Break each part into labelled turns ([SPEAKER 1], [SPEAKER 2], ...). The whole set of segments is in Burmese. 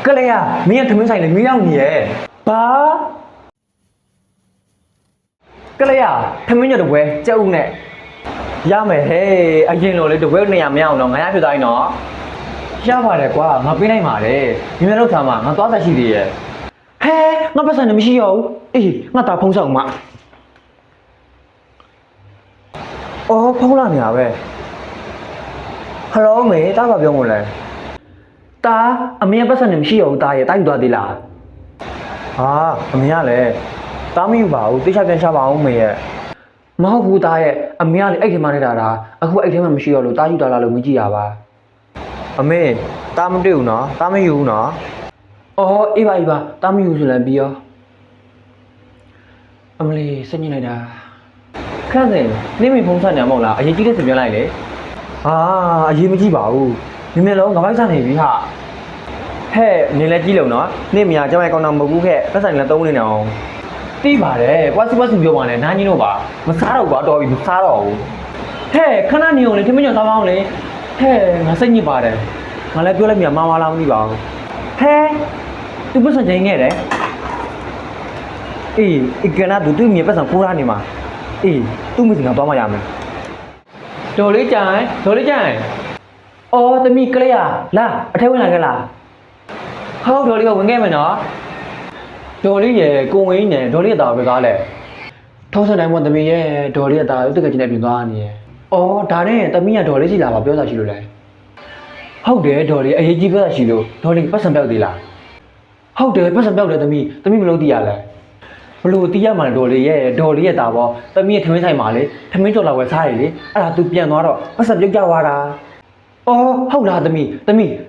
[SPEAKER 1] ကလေးကမင်းကထမင်းဆိုင်လေမင်းရောက်နေရဲ့ဘာကလေးကထမင်းညတပွဲကြက်ဦးနဲ့ရမယ်ဟဲ့အရင်လိုလေတပွဲနေရမရအောင်တော့ငါရဖြစ်သွားရင်တော့ရပါတယ်ကွာငါပေးနိုင်ပါတယ်ဒီမဲ့လောက်ထားမှာငါသွားသက်ရှိသေးရဲ့ဟဲငါပတ်စံနေမရှိရဘူးအေးငါတာဖုံးဆောင်မှာအော်ဖုံးလာနေရပဲဟယ်လိုမေတားဘာပြောမလဲတားအမေပတ်စံနေမရှိရဘူးတားရဲ့တားယူသွားသေးလားဟာအမေကလည်းတားမယူပါဘူးတိကျပြန်ရှာပါအောင်မေရဲ့မဟုတ်ဘူးတားရဲ့အမေကလည်းအဲ့ဒီမှာနေတာတာအခုအဲ့ဒီမှာမရှိတော့လို့တားယူသွားလားလို့မကြည့်ရပါအမေတားမတွေ့ဘူးနော်တားမယူဘူးနော်အော်အေးပါအေးပါတားမယူဆိုလည်းပြီးရောအမလီစိတ်ညစ်လိုက်တာခန့်စင်နေမိဖုံးဆက်နေမဟုတ်လားအရင်ကြီးတဲ့စပြောလိုက်လေဟာအရေးမကြည့်ပါဘူးမြင်မြင်လုံးငါးပိုက်စားနေပြီဟာဟဲ့နေလဲကြည့်လုံးနော်နေမရကျမကောင်းတာမဟုတ်ဘူးခဲ့ပတ်စံလည်းသုံးနေအောင်တီးပါတယ်ကွာစီပတ်စီပြောပါနဲ့နားကြီးတော့ပါမစားတော့ကွာတော်ပြီမစားတော့ဘူးဟဲ့ခဏနေအောင်လေထမင်းညောစားပါအောင်လေဟဲ့ငါစိတ်ညစ်ပါတယ်ငါလည်းပြောလိုက်မြာမာလားမသိပါဘူးဟဲ့သူပတ်စံချိန်ခဲ့တယ်အေးအကနာသူမြေပတ်စံခိုးရနေမှာအေးသူ့မိစင်ကသွားမှရမယ်ဒေါ်လေးကြိုင်အော်သမီးကလေးရလာအထက်ဝင်လာခဲ့လားဟုတ်ဒေါ်လေးကဝင်ခဲ့မယ်နော်ဒေါ်လေးရဲ့ကိုဝင်းနဲ့ဒေါ်လေးရဲ့တာပဲကားလဲထုံးစံတိုင်းမှာသမီးရဲ့ဒေါ်လေးရဲ့တာဥတကချင်းနဲ့ပြင်သွားနေရဲ့အော်ဒါနဲ့သမီးကဒေါ်လေးစီလာပါပြောတာရှိလို့လဲဟုတ်တယ်ဒေါ်လေးအရေးကြီးပြောတာရှိလို့ဒေါ်လေးပတ်စံပြောက်သေးလားဟုတ်တယ်ပတ်စံပြောက်တယ်သမီးမလို့သိရလဲဘလို့တီးရမှာဒေါ်လေးရဲ့တာပေါ့သမီးရဲ့ထမင်းဆိုင်မှာလေထမင်းတော်လာဝယ်စားရလေအဲ့ဒါ तू ပြန်သွားတော့ပတ်စံပြုတ်ကြသွားတာအော်ဟုတ်လားသမီး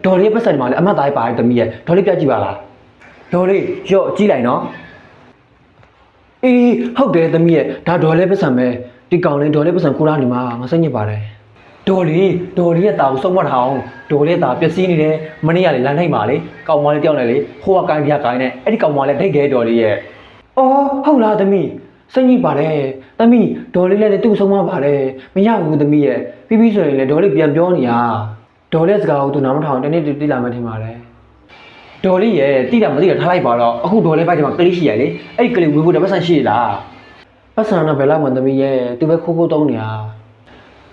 [SPEAKER 1] ဒေါ်လေးပတ်စံမှာလေအမတ်သားရေးပါတယ်သမီးရဲ့ဒေါ်လေးပြကြည့်ပါလားဒေါ်လေးရော့ကြည့်လိုက်နော်အေးဟုတ်တယ်သမီးရဲ့ဒါဒေါ်လေးပတ်စံပဲဒီကောင်လေးဒေါ်လေးပတ်စံခိုးရနေမှာငါစိတ်ညစ်ပါတယ်ဒေါ်လေးရဲ့တာကိုစုံမထားအောင်ဒေါ်လေးတာပျက်စီးနေတယ်မနေ့ကလေလမ်းထိုက်မှာလေကောင်မလေးတယောက်နဲ့လေဟိုကကိုင်းပြကိုင်းနဲ့အဲ့ဒီကောင်မလေးဒိတ်ခဲဒေါ်လေးရဲ့အော်ဟုတ်လားသမီးစိတ်ညစ်ပါတယ်သမီးဒေါ်လေးလည်းသူ့ဆုံးမပါတယ်မရဘူးသမီးရဲ့ပြီးဆိုရင်လည်းဒေါ်လေးပြန်ပြောနေရဒေါ်လေးစကားကိုသူနားမထောင်တနေ့တိလာမှထင်ပါတယ်ဒေါ်လေးရဲ့တိတာမသိတာထားလိုက်ပါတော့အခုဒေါ်လေးဘိုက်ထဲမှာကလေးရှိရလေအဲ့ဒီကလေးဝေဖို့တော့ပတ်စံရှိလားပတ်စံတော့ဘယ်လောက်မှသမီးရဲ့သူပဲခိုးတုံးနေတာ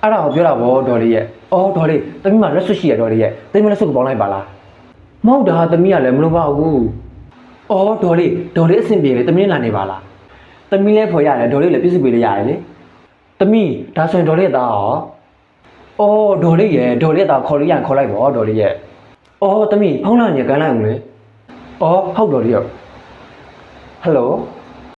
[SPEAKER 1] အဲ့ဒါကိုပြောတာဗောဒေါ်လေးရဲ့အော်ဒေါ်လေးသမီးမှာလက်စွပ်ရှိရဒေါ်လေးရဲ့သမီးမလက်စွပ်ကိုပေါင်းလိုက်ပါလားမဟုတ်တာသမီးကလည်းမလုပ်ပါဘူးအော်ဒေါ်လေးအဆင်ပြေလေသမီးလာနေပါလားသမီးလည်းဖော်ရတယ်ဒေါ်လေးလည်းပြည့်စုံပေးလို့ရတယ်လေသမီးဒါဆိုရင်ဒေါ်လေးသားရောအော်ဒေါ်လေးသားခေါ်လို့ရရင်ခေါ်လိုက်ပါဒေါ်လေးရဲ့အော်သမီးဖုန်းလာညကန်းလိုက်အောင်လေအော်ဟုတ်ဒေါ်လေးရောဟယ်လို